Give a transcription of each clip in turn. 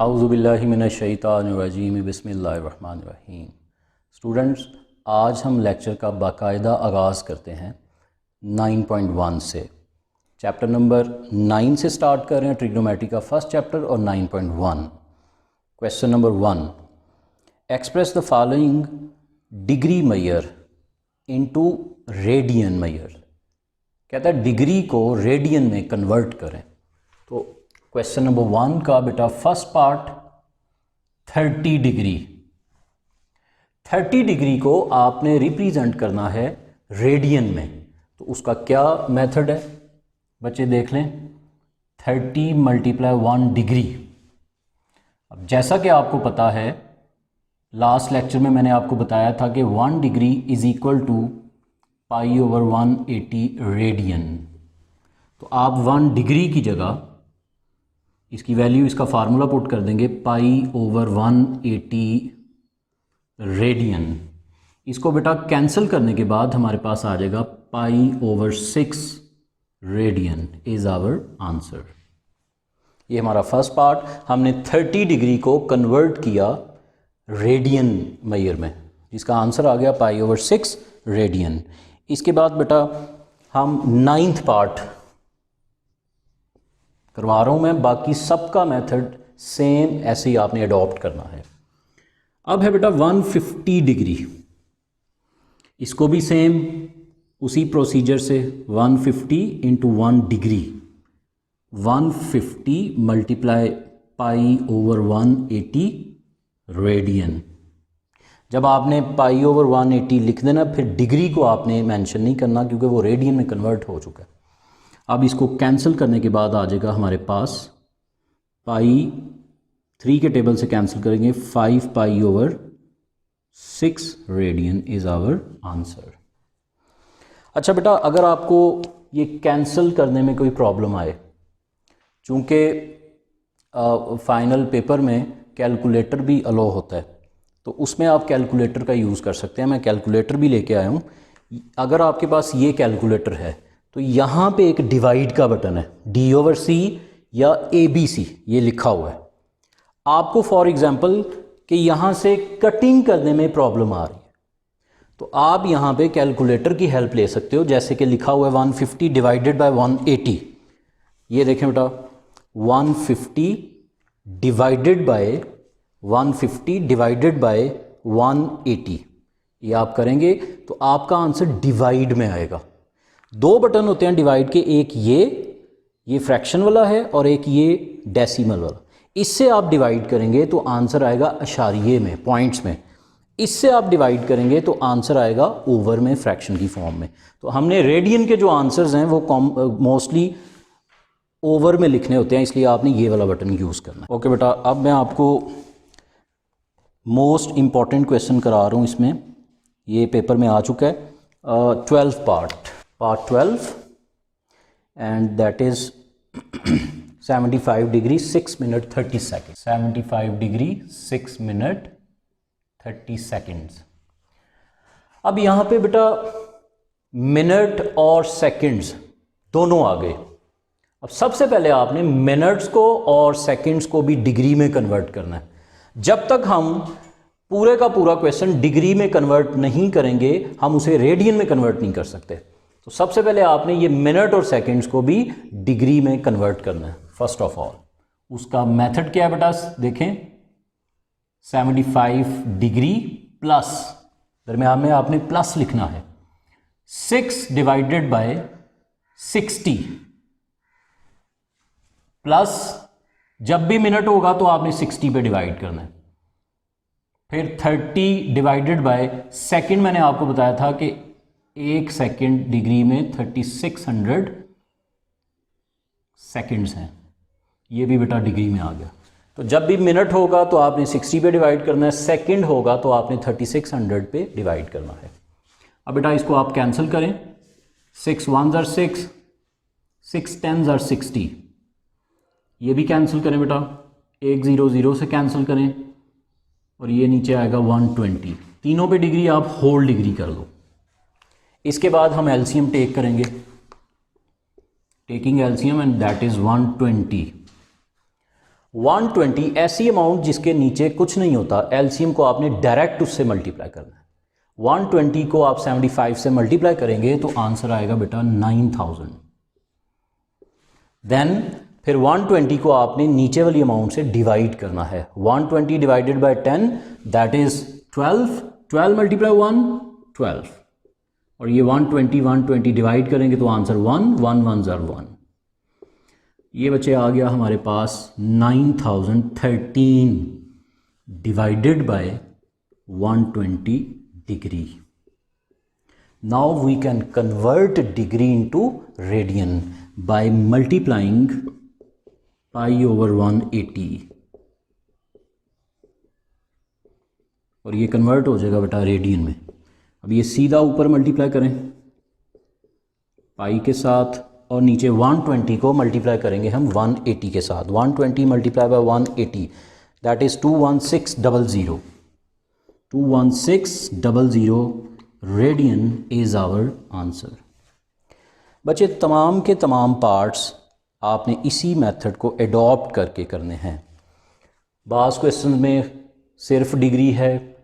औज़ुबिल्लाहि मिनश्शैतानिर्रजीम बिस्मिल्लाहिर्रहमानिर्रहीम। स्टूडेंट्स, आज हम लेक्चर का बाकायदा आगाज़ करते हैं 9.1 से। चैप्टर नंबर 9 से स्टार्ट कर रहे हैं, ट्रिग्नोमेट्री का फर्स्ट चैप्टर और 9.1। Question number 1, express the following degree measure into radian measure. कहता है डिग्री को रेडियन में कन्वर्ट करें। तो क्वेश्चन नंबर 1 का बेटा फर्स्ट पार्ट 30 डिग्री। 30 डिग्री को आपने रिप्रेजेंट करना है रेडियन में, तो उसका क्या मेथड है बच्चे देख लें। 30 × 1 डिग्री। अब जैसा कि आपको पता है, लास्ट लेक्चर में मैंने आपको बताया था कि 1 degree is equal to π/180 radian. तो आप 1 डिग्री की जगह इसकी वैल्यू, इसका फार्मूला पुट कर देंगे π/180 रेडियन। इसको बेटा कैंसिल करने के बाद हमारे पास आ जाएगा π/6 रेडियन इज़ आवर आंसर। ये हमारा फर्स्ट पार्ट, हमने 30 डिग्री को कन्वर्ट किया रेडियन मेजर में, जिसका आंसर आ गया π/6 रेडियन। इसके बाद बेटा हम 9th पार्ट करवा रहा हूँ मैं, बाकी सबका मेथड सेम ऐसे ही आपने अडॉप्ट करना है। अब है बेटा 150 डिग्री, इसको भी सेम उसी प्रोसीजर से 150 × 1 डिग्री, 150 × π/180 रेडियन। जब आपने π/180 लिख देना, फिर डिग्री को आपने मेंशन नहीं करना क्योंकि वो रेडियन में कन्वर्ट हो चुका है। अब इसको कैंसिल करने के बाद आ जाएगा हमारे पास π/3 के टेबल से कैंसिल करेंगे, 5π/6 रेडियन इज़ आवर आंसर। अच्छा बेटा, अगर आपको ये कैंसिल करने में कोई प्रॉब्लम आए, चूँकि फाइनल पेपर में कैलकुलेटर भी अलो होता है, तो उसमें आप कैलकुलेटर का यूज़ कर सकते हैं। मैं कैलकुलेटर भी लेके आया हूँ। अगर आपके पास ये कैलकुलेटर है तो यहाँ पे एक डिवाइड का बटन है, D/C या ABC ये लिखा हुआ है। आपको फॉर एग्जांपल कि यहाँ से कटिंग करने में प्रॉब्लम आ रही है, तो आप यहाँ पे कैलकुलेटर की हेल्प ले सकते हो। जैसे कि लिखा हुआ है 150 डिवाइडेड बाय 180। ये देखें बेटा, 150 डिवाइडेड बाय 180, ये आप करेंगे तो आपका आंसर डिवाइड में आएगा। 2 बटन होते हैं डिवाइड के, एक ये फ्रैक्शन वाला है और एक ये डेसिमल वाला। इससे आप डिवाइड करेंगे तो आंसर आएगा अशारिये में, पॉइंट्स में। इससे आप डिवाइड करेंगे तो आंसर आएगा ओवर में, फ्रैक्शन की फॉर्म में। तो हमने रेडियन के जो आंसर्स हैं वो मोस्टली ओवर में लिखने होते हैं, इसलिए आपने ये वाला बटन यूज़ करना है। ओके बेटा, अब मैं आपको मोस्ट इम्पॉर्टेंट क्वेश्चन करा रहा हूँ। इसमें ये पेपर में आ चुका है, 12 part 12, and that is 75 degree 6 minute 30 seconds। 75 degree 6 minute 30 seconds. अब यहाँ पे बेटा मिनट और सेकंड्स दोनों आ गए। अब सबसे पहले आपने मिनट्स को और सेकंड्स को भी डिग्री में कन्वर्ट करना है। जब तक हम पूरे का पूरा क्वेश्चन डिग्री में कन्वर्ट नहीं करेंगे, हम उसे रेडियन में कन्वर्ट नहीं कर सकते। तो सबसे पहले आपने ये मिनट और सेकंड्स को भी डिग्री में कन्वर्ट करना है फर्स्ट ऑफ ऑल। उसका मेथड क्या है बेटा, देखें। 75 डिग्री प्लस, दरम्यान में आपने प्लस लिखना है, 6 डिवाइडेड बाय 60 प्लस, जब भी मिनट होगा तो आपने 60 पे डिवाइड करना है। फिर 30 डिवाइडेड बाय सेकंड, मैंने आपको बताया था कि 1 सेकेंड डिग्री में 3600 सेकेंड्स हैं। ये भी बेटा डिग्री में आ गया। तो जब भी मिनट होगा तो आपने 60 पे डिवाइड करना है, सेकंड होगा तो आपने 3600 पे डिवाइड करना है। अब बेटा इसको आप कैंसिल करें, 6 1s are 6, 6 10s are 60। ये भी कैंसिल करें बेटा, 1 0 0 से कैंसिल करें और ये नीचे आएगा 120। तीनों पे डिग्री आप होल डिग्री कर दो। इसके बाद हम एलसीएम टेक करेंगे, taking LCM and that is 120। 120 ऐसी अमाउंट जिसके नीचे कुछ नहीं होता, एलसीएम को आपने डायरेक्ट उससे मल्टीप्लाई करना है। 120 को आप 75 से मल्टीप्लाई करेंगे तो आंसर आएगा बेटा 9000। देन फिर 120 को आपने नीचे वाली अमाउंट से डिवाइड करना है। 120 divided by 10 that is 12, 12 multiply 1 12, और ये 120 डिवाइड करेंगे तो आंसर 1 1 1 0 1। ये बच्चे आ गया हमारे पास 9013 divided by 120 degree. Now we can convert degree into radian by multiplying pi over 180, और ये कन्वर्ट हो जाएगा बेटा रेडियन में। अब ये सीधा ऊपर मल्टीप्लाई करें पाई के साथ, और नीचे 120 को मल्टीप्लाई करेंगे हम 180 के साथ। 120 multiply by 180 that is 21600। 21600 radian is our answer. बच्चे तमाम के तमाम पार्ट्स आपने इसी मेथड को एडॉप्ट करके करने हैं। बाज़ क्वेश्चन में सिर्फ डिग्री है,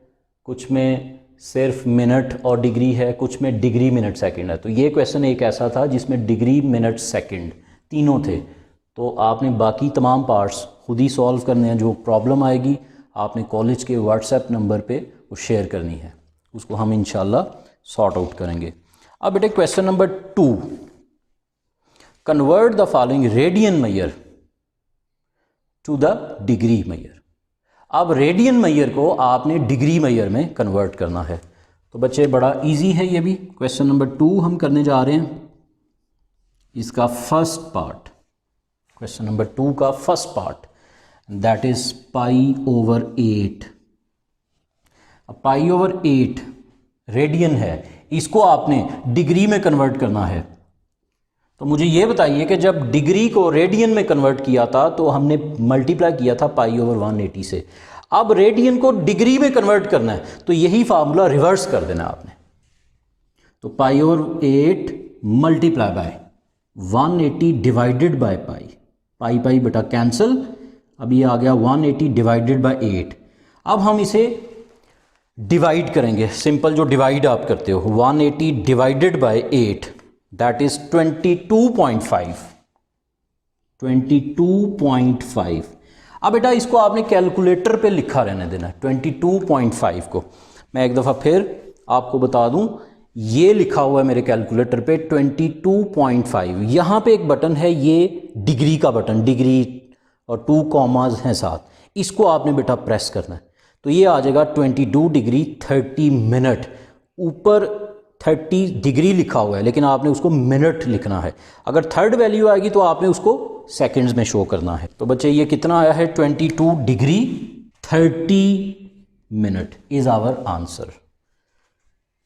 कुछ में सिर्फ मिनट और डिग्री है, कुछ में डिग्री मिनट सेकंड है। तो ये क्वेश्चन एक ऐसा था जिसमें डिग्री मिनट सेकंड तीनों थे। तो आपने बाकी तमाम पार्ट्स खुद ही सॉल्व करने हैं। जो प्रॉब्लम आएगी आपने कॉलेज के व्हाट्सएप नंबर पे वो शेयर करनी है, उसको हम इंशाल्लाह सॉर्ट आउट करेंगे। अब बेटे question number 2, convert the following radian measure to the degree measure. अब रेडियन मेजर को आपने डिग्री मेजर में कन्वर्ट करना है। तो बच्चे बड़ा इजी है ये भी। क्वेश्चन नंबर 2 हम करने जा रहे हैं, इसका फर्स्ट पार्ट, क्वेश्चन नंबर 2 का first part that is pi over 8। अब पाई ओवर 8 रेडियन है, इसको आपने डिग्री में कन्वर्ट करना है। तो मुझे ये बताइए कि जब डिग्री को रेडियन में कन्वर्ट किया था तो हमने मल्टीप्लाई किया था पाई ओवर 180 से। अब रेडियन को डिग्री में कन्वर्ट करना है तो यही फार्मूला रिवर्स कर देना आपने। तो pi over 8 multiply by 180 divided by pi, pi pi बेटा कैंसिल। अब ये आ गया 180 डिवाइडेड बाय 8। अब हम इसे डिवाइड करेंगे, सिंपल जो डिवाइड आप करते हो। 180 डिवाइडेड बाय 8 दैट इज 22.5। 22.5। अब बेटा इसको आपने कैलकुलेटर पे लिखा रहने देना है 22.5 को। मैं एक दफ़ा फिर आपको बता दूं, ये लिखा हुआ है मेरे कैलकुलेटर पे 22.5। यहाँ पे एक बटन है, ये डिग्री का बटन, डिग्री और 2 कॉमाज हैं साथ, इसको आपने बेटा प्रेस करना है। तो ये आ जाएगा 22 डिग्री 30 मिनट। ऊपर 30 डिग्री लिखा हुआ है लेकिन आपने उसको मिनट लिखना है। अगर थर्ड वैल्यू आएगी तो आपने उसको सेकंड्स में शो करना है। तो बच्चे ये कितना आया है 22 degree 30 minute is our answer.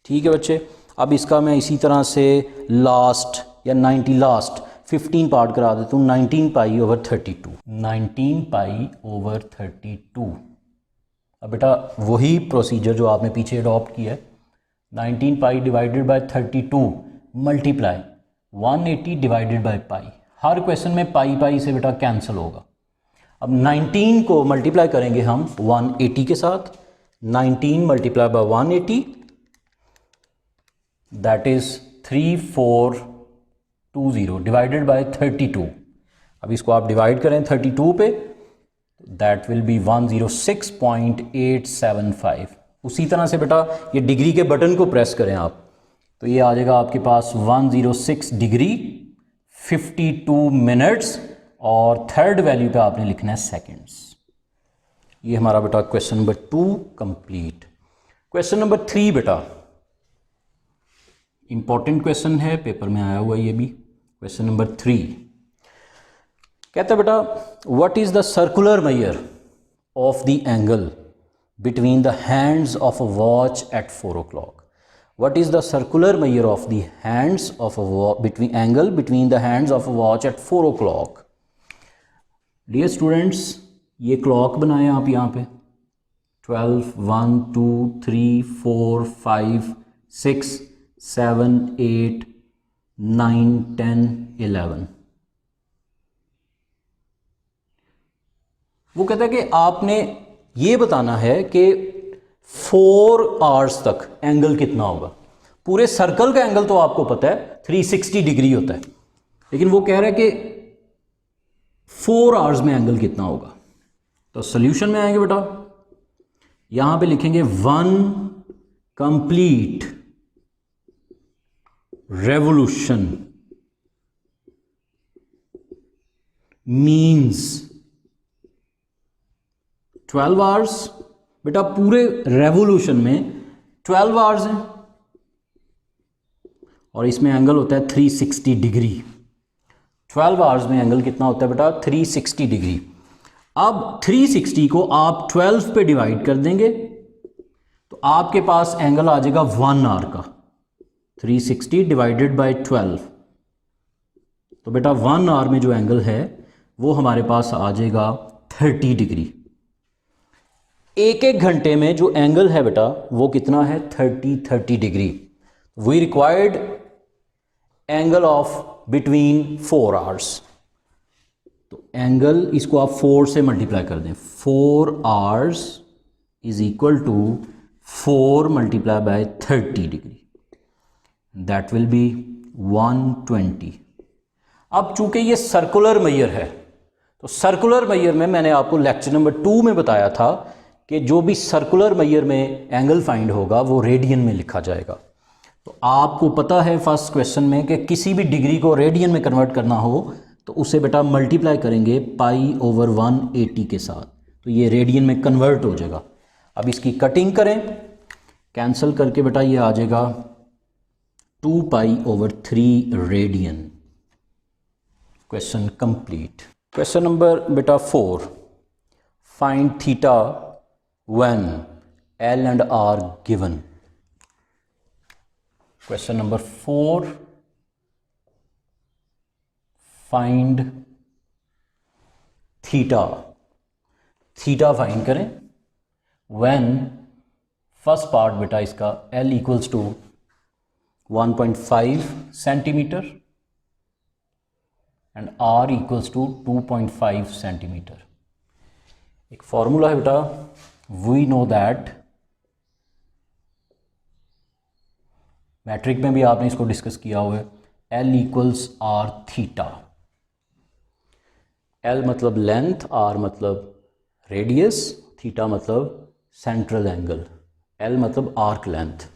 ठीक है बच्चे, अब इसका मैं इसी तरह से लास्ट या 90 लास्ट 15 पार्ट करा देता हूँ। 19 पाई ओवर 32, 19 पाई ओवर 32। अब बेटा वही प्रोसीजर जो आपने पीछे अडॉप्ट किया है, 19 पाई divided by 32 multiply 180 divided by pi. Her question में पाई पाई से बेटा कैंसिल होगा। अब 19 को मल्टीप्लाई करेंगे हम 180 के साथ। 19 multiply by 180 that is 3420 divided by 32। अब इसको आप डिवाइड करें 32 पे, दैट विल बी 106.875। उसी तरह से बेटा ये डिग्री के बटन को प्रेस करें आप, तो ये आ जाएगा आपके पास 106 डिग्री 52 मिनट्स, और थर्ड वैल्यू पे आपने लिखना है सेकंड्स। ये हमारा बेटा question number 2 complete. Question number 3 बेटा इंपॉर्टेंट क्वेश्चन है, पेपर में आया हुआ ये भी। क्वेश्चन नंबर 3 कहता है बेटा what is the circular measure of the angle between the hands of a watch at 4 o'clock. What is the circular measure of the hands of a angle between the hands of a watch at 4 o'clock? Dear students, ये clock बनाएं आप यहाँ पे 12, 1, 2, 3, 4, 5, 6, 7, 8, 9, 10, 11. वो कहता है कि आपने ये बताना है कि 4 आवर्स तक एंगल कितना होगा। पूरे सर्कल का एंगल तो आपको पता है 360 डिग्री होता है, लेकिन वो कह रहा है कि 4 आवर्स में एंगल कितना होगा। तो सॉल्यूशन में आएंगे बेटा, यहां पे लिखेंगे 1 कंप्लीट रेवोल्यूशन मीन्स 12 आवर्स। बेटा पूरे रेवोल्यूशन में 12 आवर्स हैं और इसमें एंगल होता है 360 डिग्री। 12 आवर्स में एंगल कितना होता है बेटा? 360 डिग्री। अब 360 को आप 12 पे डिवाइड कर देंगे तो आपके पास एंगल आ जाएगा 1 आवर का। 360 डिवाइडेड बाय 12, तो बेटा 1 आवर में जो एंगल है वो हमारे पास आ जाएगा 30 डिग्री। एक एक घंटे में जो एंगल है बेटा वो कितना है? 30 degree. We required angle of between 4 hours. तो एंगल इसको आप 4 से मल्टीप्लाई कर दें। 4 hours is equal to 4 multiply by 30 degree, that will be 120। अब चूंकि ये सर्कुलर मेजर है तो सर्कुलर मेजर में मैंने आपको लेक्चर नंबर 2 में बताया था कि जो भी सर्कुलर मेजर में एंगल फाइंड होगा वो रेडियन में लिखा जाएगा। तो आपको पता है फर्स्ट क्वेश्चन में कि किसी भी डिग्री को रेडियन में कन्वर्ट करना हो तो उसे बेटा मल्टीप्लाई करेंगे π/180 के साथ, तो ये रेडियन में कन्वर्ट हो जाएगा। अब इसकी कटिंग करें, कैंसिल करके बेटा ये आ जाएगा 2π/3 radian. Question complete. Question number बेटा 4, find theta when L and R given। Question number 4, find theta। Theta find करें when फर्स्ट पार्ट बेटा इसका L equals to 1.5 centimetre and R equals to 2.5 centimetre. एक फॉर्मूला है बेटा, we know that, matric में भी आपने इसको डिस्कस किया हुआ है, L equals R theta. L मतलब लेंथ, R मतलब रेडियस, थीटा मतलब सेंट्रल एंगल, L मतलब आर्क लेंथ।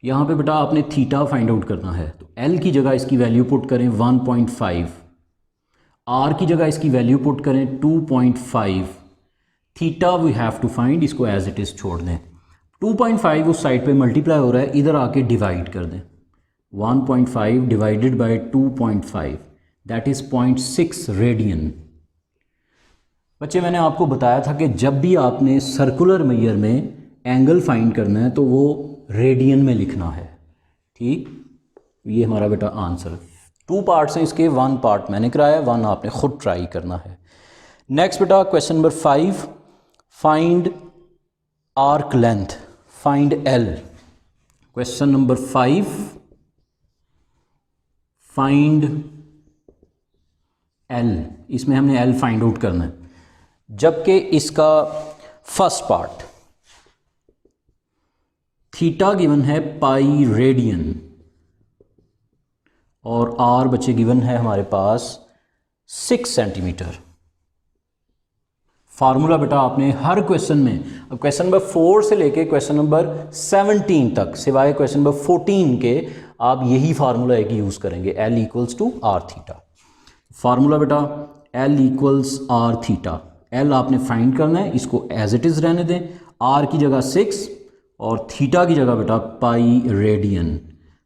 यहाँ पे बेटा आपने थीटा फाइंड आउट करना है तो L की जगह इसकी वैल्यू पुट करें 1.5, R की जगह इसकी वैल्यू पुट करें 2.5, theta we have to find, इसको एज इट इज़ छोड़ दें। 2.5 उस साइड पे मल्टीप्लाई हो रहा है, इधर आके डिवाइड कर दें। 1.5 divided by 2.5 that is 0.6 radian. बच्चे मैंने आपको बताया था कि जब भी आपने सर्कुलर मेजर में एंगल फाइंड करना है तो वो रेडियन में लिखना है। ठीक, ये हमारा बेटा आंसर। 2 पार्ट्स हैं इसके, 1 पार्ट मैंने कराया, 1 आपने खुद ट्राई करना है। नेक्स्ट बेटा question number 5, find arc length, find L। Question number 5, find L। इसमें हमने L फाइंड आउट करना है, जबकि इसका फर्स्ट पार्ट थीटा गिवन है पाई रेडियन और R बच्चे गिवन है हमारे पास 6 सेंटीमीटर। फार्मूला बेटा आपने हर क्वेश्चन में, अब क्वेश्चन नंबर 4 से लेके क्वेश्चन नंबर 17 तक, सिवाय क्वेश्चन नंबर 14 के, आप यही फार्मूला एक यूज़ करेंगे, L equals to R theta. Formula बेटा L equals R theta. L आपने फाइंड करना है, इसको एज इट इज़ रहने दें, R की जगह 6 और थीटा की जगह बेटा पाई रेडियन।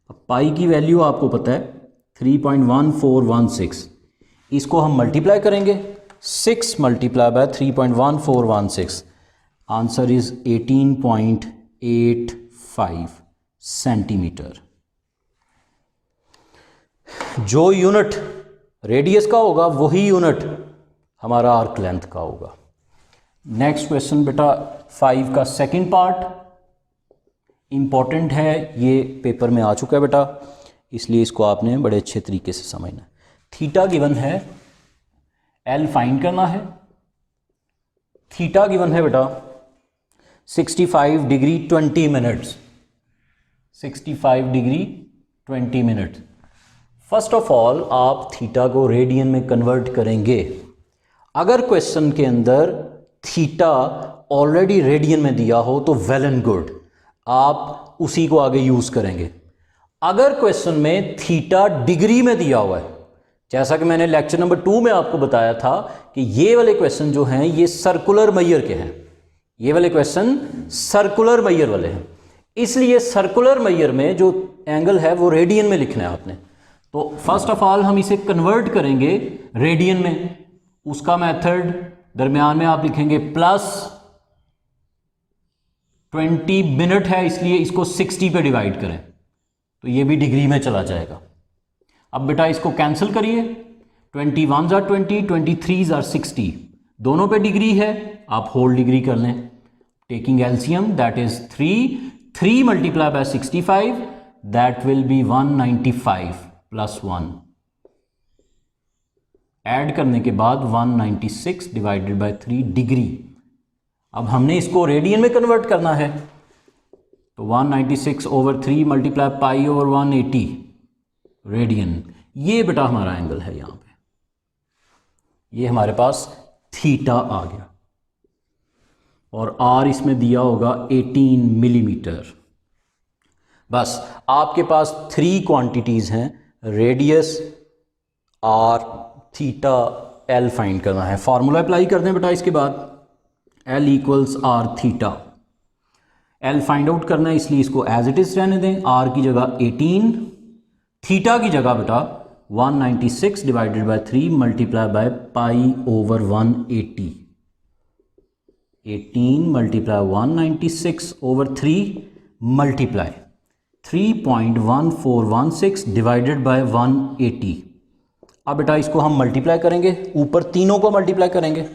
अब पाई की वैल्यू आपको पता है 3.1416, इसको हम मल्टीप्लाई करेंगे, 6 multiply by 3.1416, answer is 18.85 centimetre. जो यूनिट रेडियस का होगा वही यूनिट हमारा आर्क लेंथ का होगा। नेक्स्ट क्वेश्चन बेटा 5 का सेकंड पार्ट इंपॉर्टेंट है, ये पेपर में आ चुका है बेटा, इसलिए इसको आपने बड़े अच्छे तरीके से समझना है। थीटा गिवन है, L फाइंड करना है, थीटा गिवन है बेटा 65 degree 20 minutes, 65 degree 20 minutes. First of all आप थीटा को रेडियन में कन्वर्ट करेंगे। अगर क्वेश्चन के अंदर थीटा ऑलरेडी रेडियन में दिया हो तो वेल एंड गुड, आप उसी को आगे यूज करेंगे। अगर क्वेश्चन में थीटा डिग्री में दिया हुआ है, जैसा कि मैंने लेक्चर नंबर 2 में आपको बताया था कि ये वाले क्वेश्चन जो हैं ये सर्कुलर मैयर के हैं, ये वाले क्वेश्चन सर्कुलर मैयर वाले हैं, इसलिए सर्कुलर मैयर में जो एंगल है वो रेडियन में लिखना है आपने। तो फर्स्ट ऑफ ऑल हम इसे कन्वर्ट करेंगे रेडियन में। उसका मेथड दरमियान में आप लिखेंगे प्लस 20 मिनट है, इसलिए इसको 60 पे डिवाइड करें तो ये भी डिग्री में चला जाएगा। अब बेटा इसको कैंसिल करिए, 21 ज़ार 20, 23 ज़ार 60, दोनों पे डिग्री है, आप होल डिग्री कर लें। Taking LCM that is 3 multiply by 65 that will B 195 plus 1, add करने के बाद 196 डिवाइडेड बाय 3 डिग्री। अब हमने इसको रेडियन में कन्वर्ट करना है तो 196 over 3 multiply pi over 180 radian, ये बेटा हमारा एंगल है। यहां पे ये हमारे पास थीटा आ गया और आर इसमें दिया होगा 18 मिलीमीटर। बस आपके पास 3 क्वांटिटीज हैं, radius, R, theta, L find करना है। फॉर्मूला अप्लाई कर दें बेटा इसके बाद, L equals R theta. L find out करना है इसलिए इसको एज इट इज रहने दें, आर की जगह 18, थीटा की जगह बेटा 196 divided by 3 multiply by pi over 180, 18 multiply 196 over 3 multiply 3.1416 divided by 180। अब बेटा इसको हम मल्टीप्लाई करेंगे, ऊपर तीनों को मल्टीप्लाई करेंगे,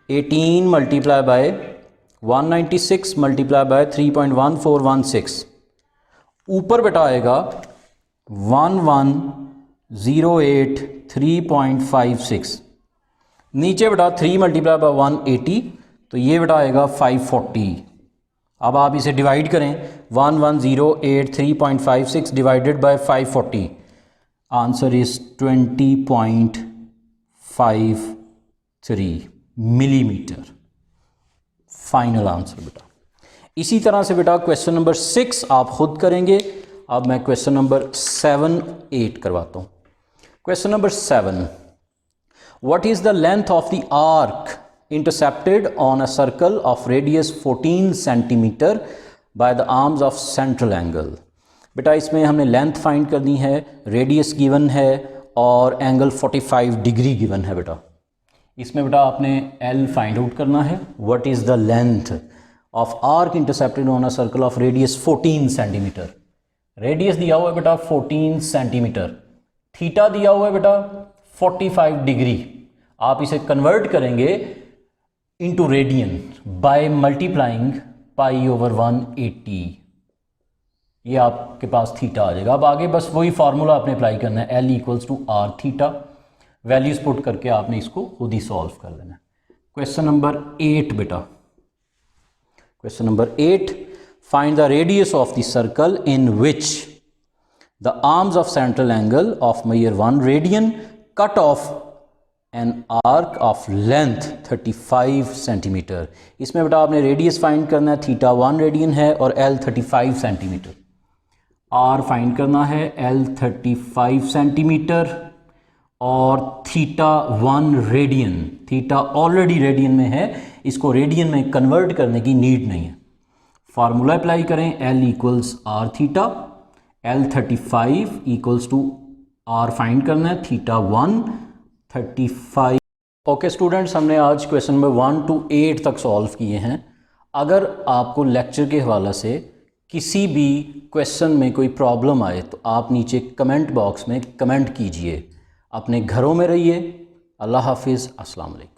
18 मल्टीप्लाई बाय 196 मल्टीप्लाई बाय 3.1416, ऊपर बेटा आएगा 1108.3.56, नीचे बेटा 3 मल्टीप्लाई बाय 180 तो ये बेटा आएगा 540। अब आप इसे डिवाइड करें, 1108.3.56 divided by 540, answer is 20.53 millimetre, final answer बेटा। इसी तरह से बेटा क्वेश्चन नंबर 6 आप खुद करेंगे। अब मैं क्वेश्चन नंबर 7, 8 करवाता हूँ। Question number 7, what is the length of the arc intercepted on a circle of radius 14 centimeter by the arms of central angle। बेटा इसमें हमने लेंथ फाइंड करनी है, रेडियस गिवन है और एंगल 45 डिग्री गिवन है। बेटा इसमें बेटा आपने एल फाइंड आउट करना है। What is the length of arc intercepted on a circle of radius 14 centimetre. Radius दिया हुआ है बेटा 14 सेंटीमीटर, थीटा दिया हुआ है बेटा 45 डिग्री। आप इसे कन्वर्ट करेंगे into radian by multiplying pi over 180, ये आपके पास थीटा आ जाएगा। अब आगे बस वही फार्मूला आपने अप्लाई करना है, L equals to R theta, values put करके आपने इसको खुद ही सॉल्व कर लेना है। क्वेश्चन नंबर 8 बेटा, question number 8, find the radius of the circle in which the arms of central angle of measure 1 radian cut off an arc of length 35 centimetre. इसमें बेटा आपने रेडियस फाइंड करना है, थीटा 1 रेडियन है और L 35 centimetre. Are find करना है, L 35 centimetre और theta 1 radian. Theta already radian में है, इसको रेडियन में कन्वर्ट करने की नीड नहीं है। फार्मूला अप्लाई करें, L equals R theta, L 35 equals to R find करना है, थीटा 1 35। ओके स्टूडेंट्स, हमने आज क्वेश्चन नंबर 1 to 8 तक सॉल्व किए हैं। अगर आपको लेक्चर के हवाले से किसी भी क्वेश्चन में कोई प्रॉब्लम आए तो आप नीचे कमेंट बॉक्स में कमेंट कीजिए। अपने घरों में रहिए। अल्लाह हाफिज़, अस्सलाम वालेकुम।